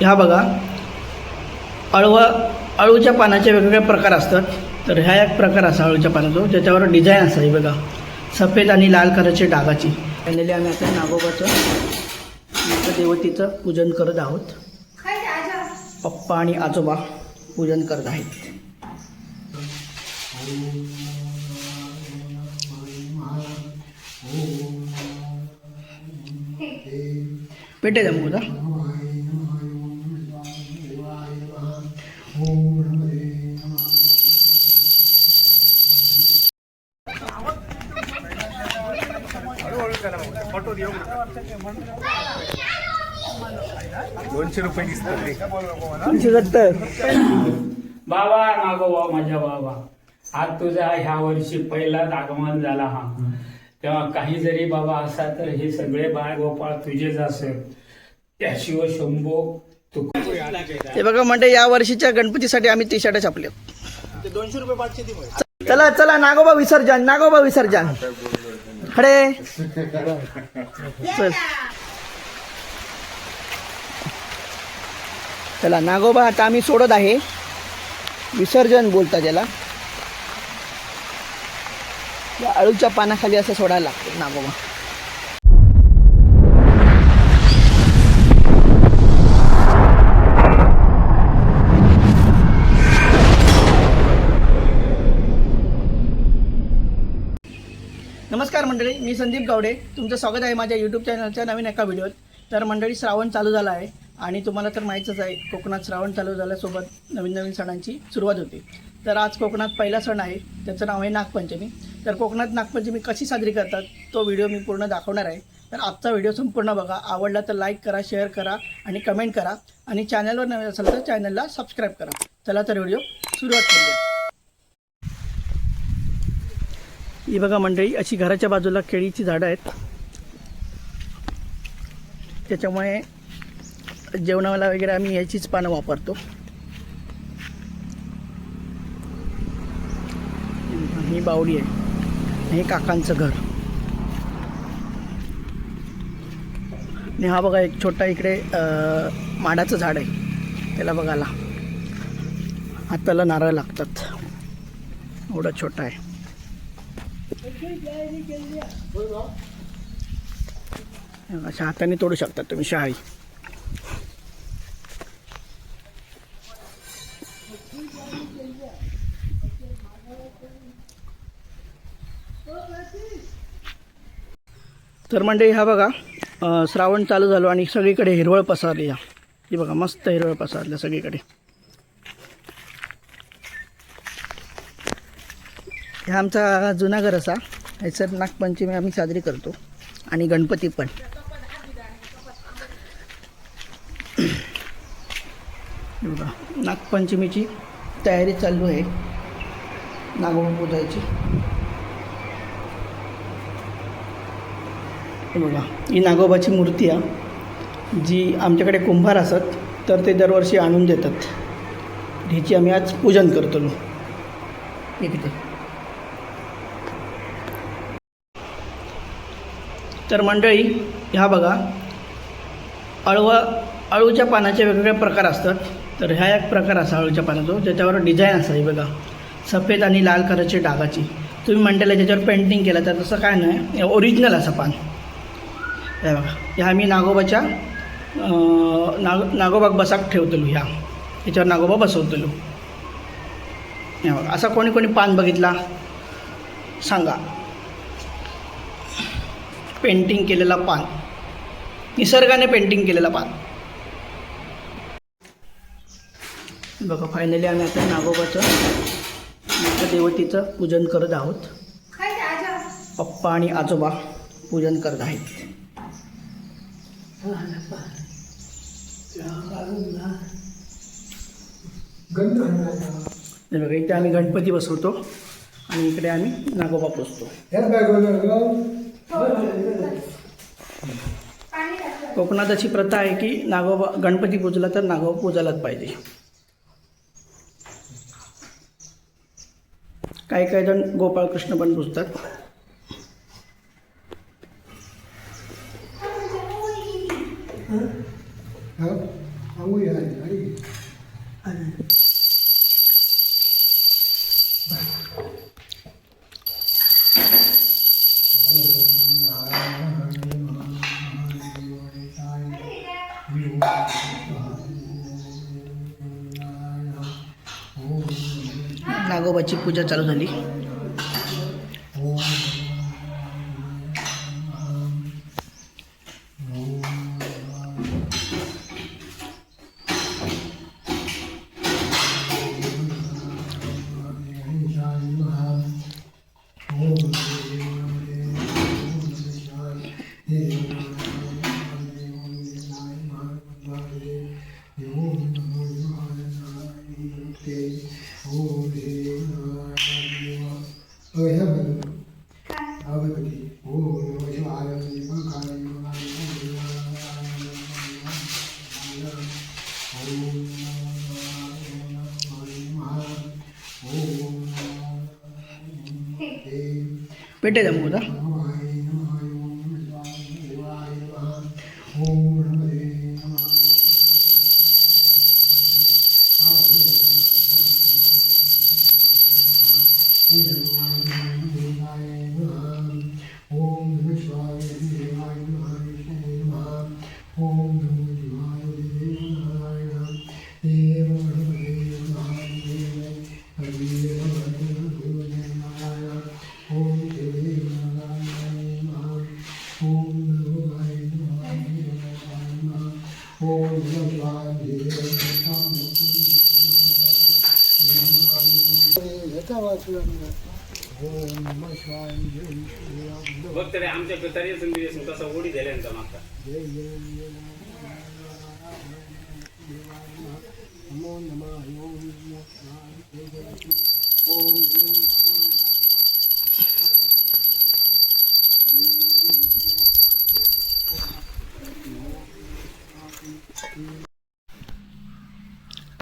ह्या बघा अळूच्या पानाचे वेगवेगळे प्रकार असतात. तर ह्या एक प्रकार असा अळूच्या पानाचा ज्याच्यावर डिझाईन असा आहे बघा, सफेद आणि लाल कलरची डागाची. फायनली आम्ही आता नागोबाचं देवतीचं पूजन करत आहोत. पप्पा आणि आजोबा पूजन करत आहेत. पेटे जमू का ₹200 बाबा नागोबा माझ्या बाबा, आज तुझा ह्या वर्षी पहिलाच आगमन झाला हा. तेव्हा काही जरी बाबा असा तर हे सगळे बाळ गोपाळ तुझेच असेल. त्याशिवाय शंभो तू. हे बघा म्हणजे या वर्षीच्या गणपतीसाठी आम्ही टी शर्ट छापले. ₹200 चला चला नागोबा विसर्जन खडे चल. चला नागोबा आता आम्ही सोडत आहे. विसर्जन बोलता त्याला. या अळूच्या पानाखाली असं सोडायला लागतं नागोबा. नमस्कार मंडळी, मी संदीप गावडे. तुमचं स्वागत आहे माझ्या यूट्यूब चॅनलच्या नवीन एका व्हिडिओत. तर मंडळी, श्रावण चालू झाला आहे आणि तुम्हाला तर माहीतच आहे, कोकणात श्रावण चालू झाल्यासोबत नवीन सणांची सुरुवात होते. तर आज कोकणात पहिला सण आहे, त्याचं नाव आहे नागपंचमी. तर कोकणात नागपंचमी कशी साजरी करतात तो व्हिडिओ मी पूर्ण दाखवणार आहे. तर आजचा व्हिडिओ संपूर्ण बघा. आवडला तर लाईक करा, शेअर करा आणि कमेंट करा. आणि चॅनलवर नवीन असेल तर चॅनलला सबस्क्राईब करा. चला तर व्हिडिओ सुरुवात करूया. ही बघा मंडळी, अशी घराच्या बाजूला केळीची झाडं आहेत. त्याच्यामुळे जेवणाला वगैरे आम्ही याचीच पानं वापरतो. ही बावडी आहे, हे काकांचं घर. आणि हा बघा एक छोटा इकडे माडाचं झाड आहे. त्याला बघायला हाताला नारळ लागतात, एवढा छोटा आहे. अशा हाताने तोडू शकतात तुम्ही शहाळी. तर मंडळी, हा बघा श्रावण चालू झालो आणि सगळीकडे हिरवळ पसरली. ही बघा मस्त हिरवळ पसरल्या सगळीकडे. हा आमचा जुना घर असा. ह्याच्यात नागपंचमी आम्ही साजरी करतो आणि गणपती पण. बघा नागपंचमीची तयारी चालू आहे नागोबा पूजायची. बघा ही नागोबाची मूर्ती आहे, जी आमच्याकडे कुंभार असत तर ते दरवर्षी आणून देतात. ह्याची आम्ही आज पूजन करतो. इकडे तर मंडळी, ह्या बघा अळूच्या पानाचे वेगवेगळे प्रकार असतात. तर ह्या एक प्रकार असा अळूच्या पानाचा ज्याच्यावर डिझाईन असा आहे बघा, सफेद आणि लाल कलरची डागाची. तुम्ही म्हणताला ज्याच्यावर पेंटिंग केलं तर तसं काय नाही, ओरिजिनल असं पान. हे बघा, ह्या आम्ही नागोबाच्या नागोबाग बसाक ठेवतलो. ह्याच्यावर नागोबा बसवतलो. हे बघा, असा कोणी कोणी पान बघितला सांगा. पेंटिंग केलेला पान, निसर्गाने पेंटिंग केलेला पान. बघा फायनली आम्ही आता नागोबाचं देवतीचं पूजन करत आहोत. पप्पा आणि आजोबा पूजन करत आहेत. बघा इथे आम्ही गणपती बसवतो आणि इकडे आम्ही नागोबा पुजतो. कोकणात अशी प्रथा आहे की नागोबा गणपती पूजला तर नागोबा पूजायलाच पाहिजे. काही जण गोपाळकृष्ण पण पूजतात. नागोबाची पूजा चालू झाली. पेटे जमू का? बघ तरी आमच्या पितारी संधी तसा ओढी झाल्यांचा मागता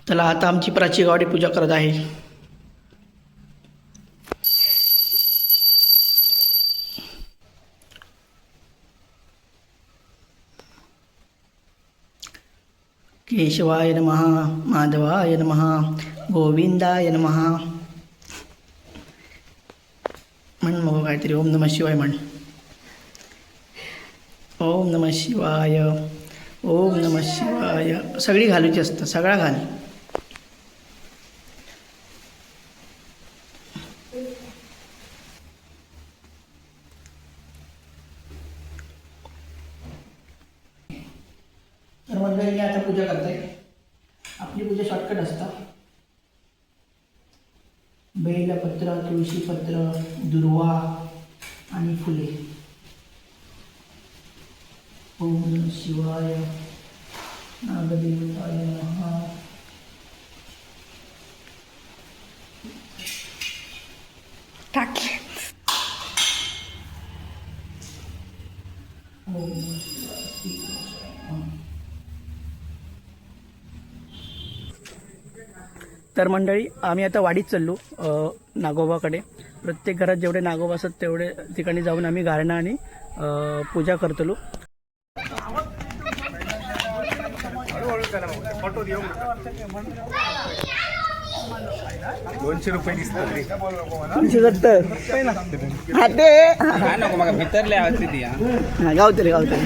चला आता आमची प्राची गावडे पूजा करत आहे. केशवाय नमः, माधवाय नमः, गोविंदाय नमः. म्हण मग काहीतरी ओम नमः शिवाय म्हण. ओम नमः शिवाय, ओम नमः शिवाय. सगळी घालूची असतं, सगळा घाल. तर मंडळी आता पूजा करताय. आपली पूजा शॉर्टकट असतं. बेलपत्र, तुळशीपत्र, दुर्वा आणि फुले. ओम नमः शिवाय, नागदेवताय नमः. ओम नमः शिवाय, श्रीकृष्ण. तर मंडळी आम्ही आता वाडीत चाललो नागोबाकडे. प्रत्येक घरात जेवढे नागोबा असतात तेवढे ठिकाणी जाऊन आम्ही गारणं आणि पूजा करतलो. ₹200 दिसतात रे. 270 हा ते काय नको मग भितरले आवडते ती गावतले गावतले.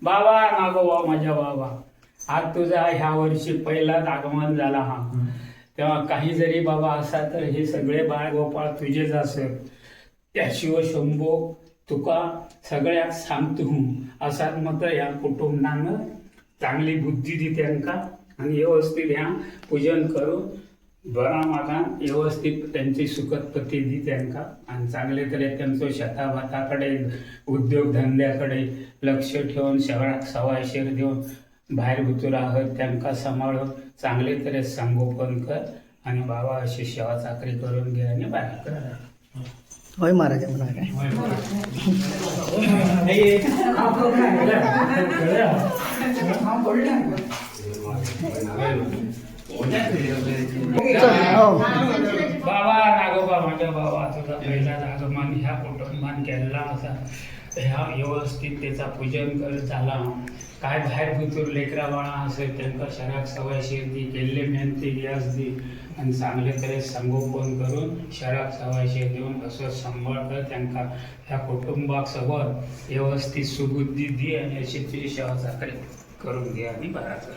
बाबा नागोबा माझ्या बाबा, आज तुझा ह्या वर्षी पहिलाच आगमन झाला हा. तेव्हा काही जरी बाबा असा तर हे सगळे बाळ गोपाळ तुझेच असत. त्या शिवशंभो तुका सगळ्यात सांगतो असाच मत या कुटुंबानं चांगली बुद्धी दी त्यांका आणि व्यवस्थित ह्या पूजन करून बरा मागा व्यवस्थित त्यांची सुखतपती दी त्यांका आणि चांगले तरी त्यांचं शेताभाताकडे उद्योगधंद्याकडे लक्ष ठेवून सगळ्यात सवायशीर देऊन बाहेर भुतूर आहोत त्यांका सांभाळून चांगले तरी संगोपन कर आणि बाबा अशी सेवा चाकरी करून घे आणि बाहेर कर. होय महाराज म्हणा काय हो. बाबा नागोबा माझ्या बाबा तुझा पहिला आगमन ह्या कुटुंबान केला असा ह्या व्यवस्थित त्याचा पूजन कर झाला काय बाहेर भुतूर लेकरा बाळा असेल त्यांना शराक सवय शिरती केल्ले मेहनती गॅस दी आणि चांगले तरी संगोपन करून शराक सवय शेर देऊन असं सांभाळ कर त्यांना ह्या कुटुंबाक सोबत व्यवस्थित सुबुद्धी दी आणि अशी तुझी सेवा चाकरी करून घे आणि बरा कर.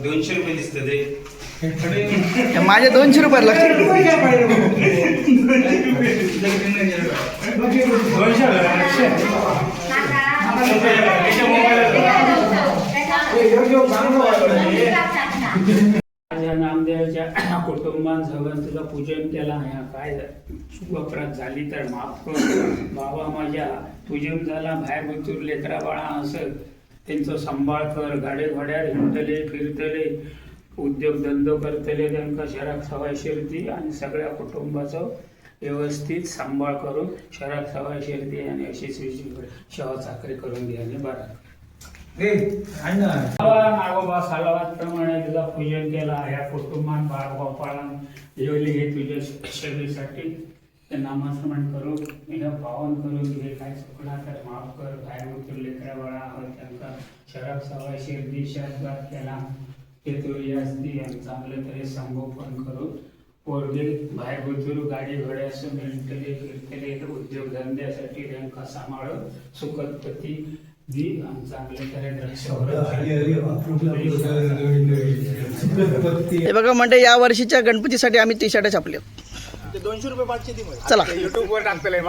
200 रुपये दिसतं ते. माझे 200 रुपये माझ्या नामदेवाच्या कुटुंबांसोबत तुझं पूजन केला ह्या काय अपराध झाली तर माफ कर बाबा. माझ्या पूजन झाला बाहेर भुतूर लेकरा बाळा असत त्यांचं सांभाळ कर. गाडे घोड्यार हिंडले फिरतले उद्योगधंदो करतले त्यांना शराक सवय शिरती आणि सगळ्या कुटुंबाचं व्यवस्थित सांभाळ करून शराक सवय शिरती आणि अशीच सेवा चाकरी करून घे आणि बरा. नागोबा सालावादप्रमाणे तुझा पूजन केला ह्या कुटुंबान बाळ गोपाळान जेवली हे तुझ्या सेवेसाठी ते नामस्मरण करू हे पावन करून घे. काय चुकला तर माफ कर. बाहेर उतर लेकरा बाळा आहोत त्यांना शराब सवय शिरदी शब्दात केला ते तू यासदी आणि चांगलं तरी संगोपन करून पोरगे बाहेर उतरू गाडी घोड्यासून मिळतले फिरतले उद्योगधंद्यासाठी त्यांना सांभाळून सुखपती दी आणि चांगले हे बघा म्हणजे या वर्षीच्या गणपतीसाठी आम्ही टी शर्ट छापले. 200 रुपये पाचशे ती चला युट्यूबवर टाकतलंय.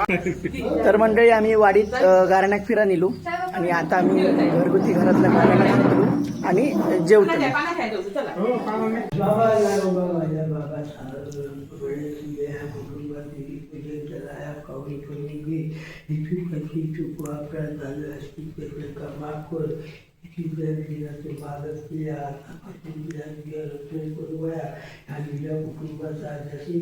तर मंडळी आम्ही वाडीत गारण्याक फिरा नेलो आणि आता आम्ही घरगुती घरातल्या गारण्याला फिरतो आणि जेवतो. कुटुंबाचा जशी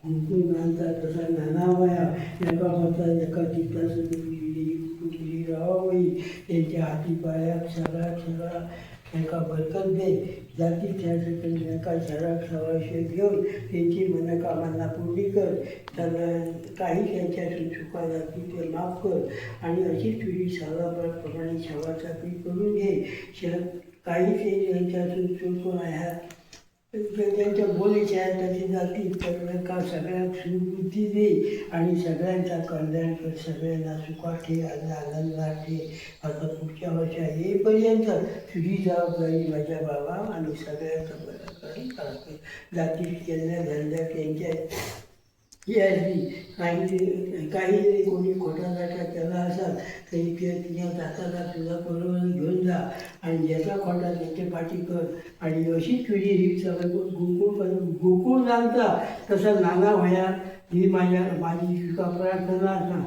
कुंकुमांचा तसा नानावया एका होता एका चित्ताची राहावी त्यांच्या हाती पायात सगळा सगळा त्यांना बरकत दे. जाती त्या ठिकाणी एका शराक सवाशे घेऊन त्यांची मनोकामना पूर्ण कर. त्यांना काही त्यांच्यातून चुका जाती ते माफ कर आणि अशीच पिढी सालाप्रमाणे सेवाचा पीठ करून घे. काही ते त्यांच्यातून चुकून ह्या त्यांच्या बोलीच्या आहेत त्याची जाती का सगळ्यांना सुबुद्धी दे आणि सगळ्यांचा कल्याण कर. सगळ्यांना सुखात ठे आणि आनंदात ठे. आता पुढच्या वर्षा येईपर्यंत तुझी जबाबदारी माझ्या बाबा आणि सगळ्यांचं बरं कर. जाती केल्या धंद्या त्यांच्या काही जरी कोणी खोटा जाटा केला असाल तरी तिच्या जाताना तुझा बरोबर घेऊन जा आणि ज्याचा खोटा त्याच्या पाठी कर. आणि अशीच पिढी ही गोकुळ जाणता तसा नाना भया ही माझी चुका प्रार्थना ना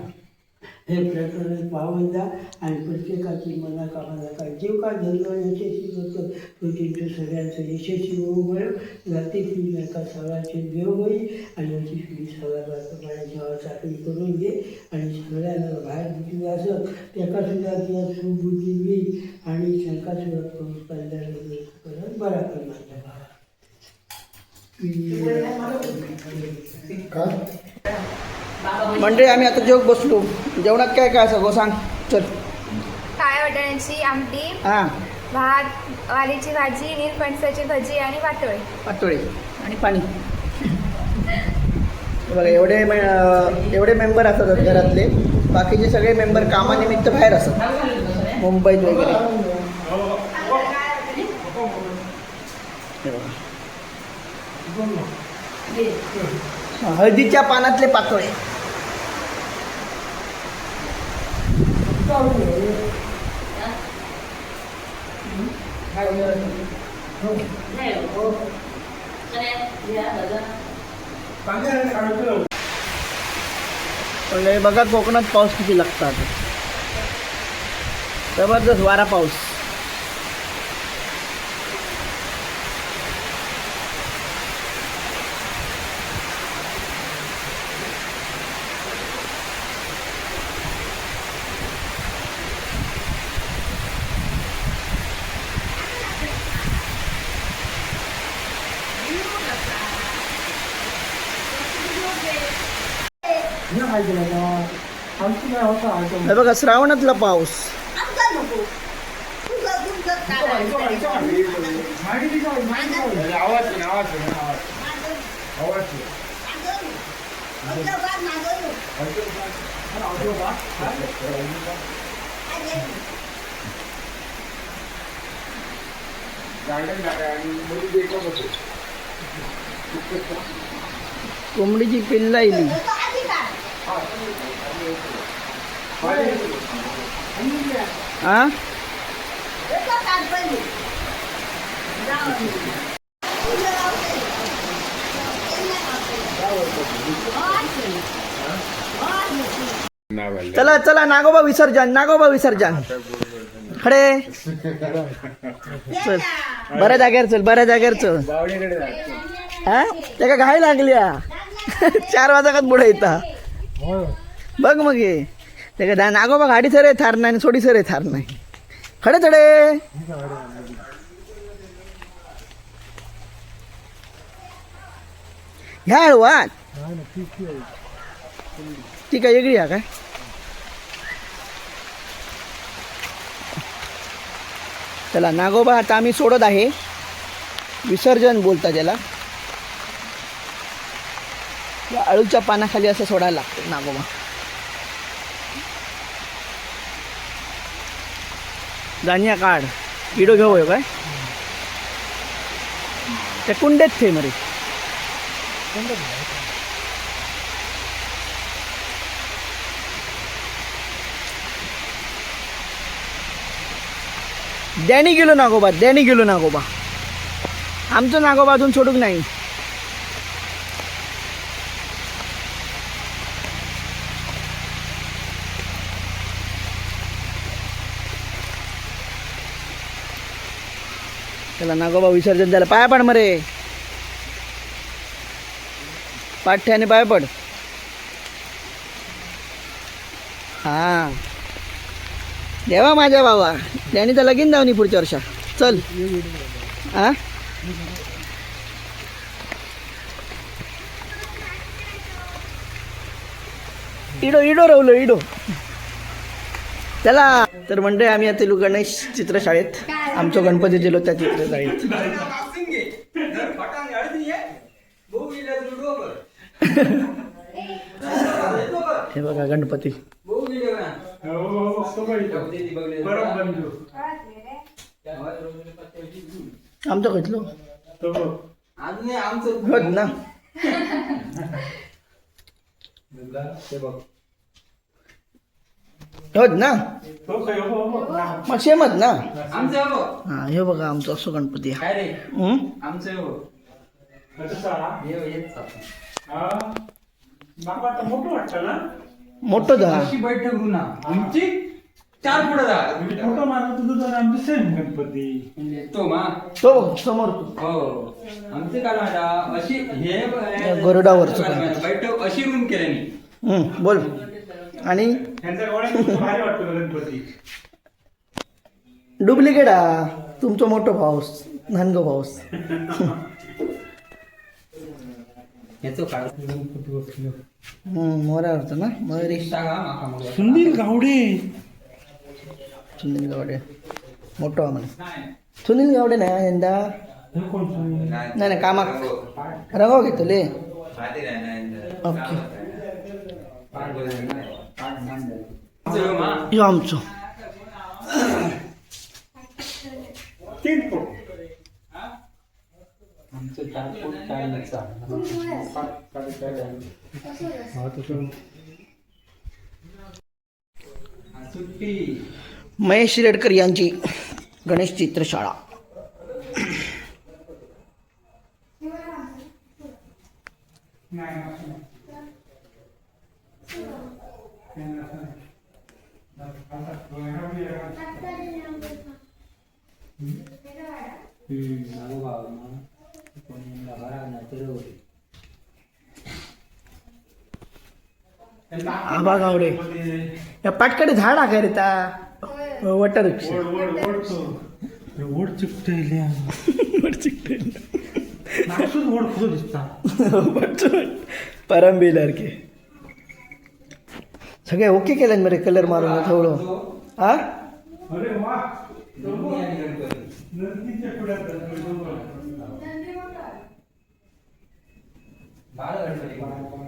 हे प्रकरण पाहून जा आणि प्रत्येकाची मनाकामना काय जे काय धंदा यशस्वी होतं तो त्यांचं सगळ्यांचं यशस्वी होऊ मिळेल. जाते ती नका सगळ्याचे देव होईल आणि याची पिढी सगळ्या चाकरी करून घे आणि सगळ्यांना बाहेर बुद्धी असं त्याकासुद्धा तिला सुबुद्धी देईल आणि शंकासुद्धा करून कल्याण करत बरा करणार मंडळी आम्ही आता जेवण बसलो. जेवणात काय काय सगळं सांग चल. काळ्या वाटाण्याची आमटी, हां भात, वालीची भाजी, नीलपणसाची भजी आणि वाटोळे. पातोळी आणि पाणी. बघा एवढे मेंबर असतात घरातले. बाकीचे सगळे मेंबर कामानिमित्त बाहेर असतात मुंबईत वगैरे. हळदीच्या पानातले पातोळे. बघा कोकणात पाऊस किती लागतात. जबरदस्त वारा पाऊस. हे बघा श्रावणातला पाऊस. कोंबडीची पिल्ला इली. हा चला चला नागोबा विसर्जन, नागोबा विसर्जन. खडे चल, बऱ्या जागेवर चल, बऱ्या जागेवर चल. हा त्या घाई लागल्या 4 वाजता पुढे येता बघ. मग ये त्या नागोबा गाडी सर थार नाही, सोडी सर थार नाही. खडे थडे ह्या हळवात ती काय वेगळी आहे काय. चला नागोबा आता आम्ही सोडत आहे. विसर्जन बोलता त्याला. या अळूच्या पानाखाली असं सोडायला लागतं नागोबा. जानिया काढ व्हिडिओ घेऊ काय त्या कुंडेत थे मरे. द्यानी गेलो नागोबा, द्यानी गेलो नागोबा. आमचं नागोबा अजून सोडूक नाही. त्याला नागोबा विसर्जन झालं. पाया पड मरे, पाठ्याने पाया पड. हा देवा माझ्या बाबा, त्याने तर लगीन जाऊन पुढच्या वर्षा. चल हा इडो इडो रवलो इडो. चला तर मंडळी आम्ही आता गणेश चित्रशाळेत आमचं गणपती दिलो त्या चित्रशाळेत. हे बघा गणपती. आमचं घेतलो होत ना. होत ना मग सेमच ना. हा हे बघा आमचं असं गणपती आहे. मोठं झाला बैठक ना आमची 4 पुढे फोटो मारला तुझं आमचं सेम गणपती तो समोर आमचे काय माझा अशी हे गरुडावरचं बैठक अशी रूम केल्यानी. बोल. आणि डुप्लिकेट हा तुमचं मोठं पाऊस नंदो पाऊस. मोऱ्यावरचं ना मयुरी. सुनील गावडे, सुनील गावडे मोठं म्हणे. सुनील गावडे नाही यंदा नाही नाही कामाक रंगाव घेतले. ओके यो आमचं महेश रेडकर यांची गणेश चित्रशाळा. आबा गावडे या पाटकडे झाड आहे रे ता वटर ओढ चिकटल्या वट चिकटल्या नासून ओढ खुद दिसता परंबीलर के सगळे ओके केलं बरे कलर मारून थोडं हा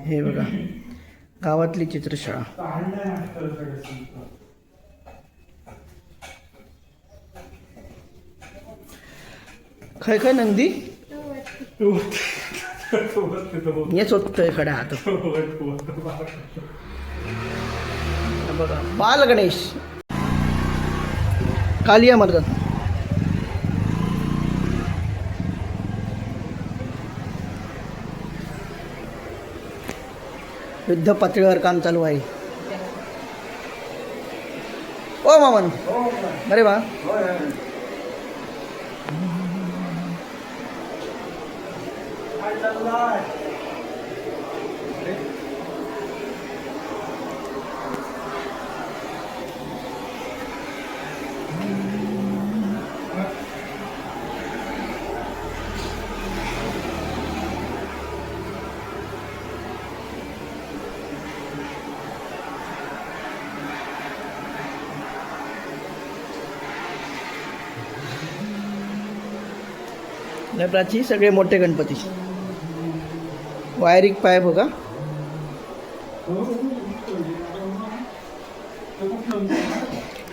हे बघा गावातली चित्रशाळा. खय खय नंदी हेच होतंय खड्या हात. बघा बाल गणेश कालिया मर्दन. युद्ध पातळीवर काम चालू आहे. ओ मामन अरे वा प्राची सगळे मोठे गणपती. वायरिंग पाईप हो का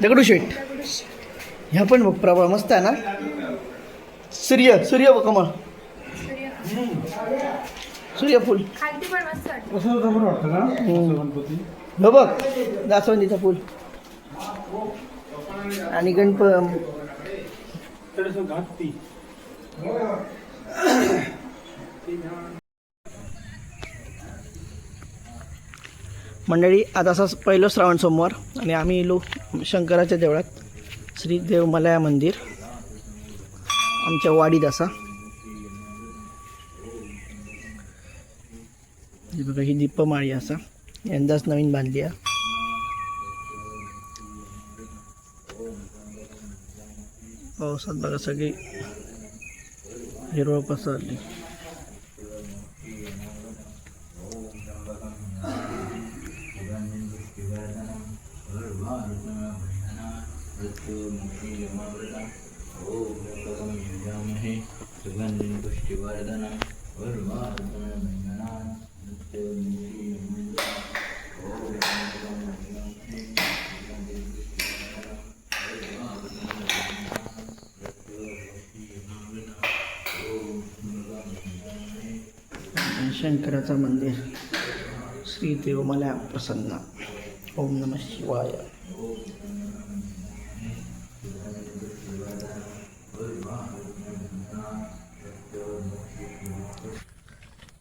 दगडूशेठ. ह्या पण बघ प्रभा मस्त आहे ना. सूर्य कमळ सूर्यफूल खालती पण मस्त वाटतं. हो बघ जास्वंदीचा फूल आणि मंडळी आज असा पहिलं श्रावण सोमवार आणि आम्ही इलो शंकराच्या देवळात श्री देवमलाया मंदिर आमच्या वाडीत असा. ही बघा ही दीपमाळी असा यंदाच नवीन बांधली आहे. पावसात बघा सगळी हिरवळ पसरली. शंकराचं मंदिर श्री देवमलाया प्रसन्न. ओम नमः शिवाय.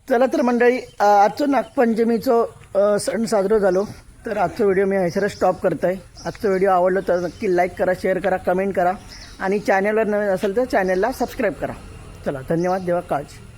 चला तर मंडळी आजचं नागपंचमीचं सण साजरं झालो तर आजचा व्हिडिओ मी ह्याच्यावर स्टॉप करत आहे. आजचा व्हिडिओ आवडला तर नक्की लाईक करा, शेअर करा, कमेंट करा आणि चॅनलवर नवीन असेल तर चॅनलला सबस्क्राईब करा. चला धन्यवाद. देवा काळजी.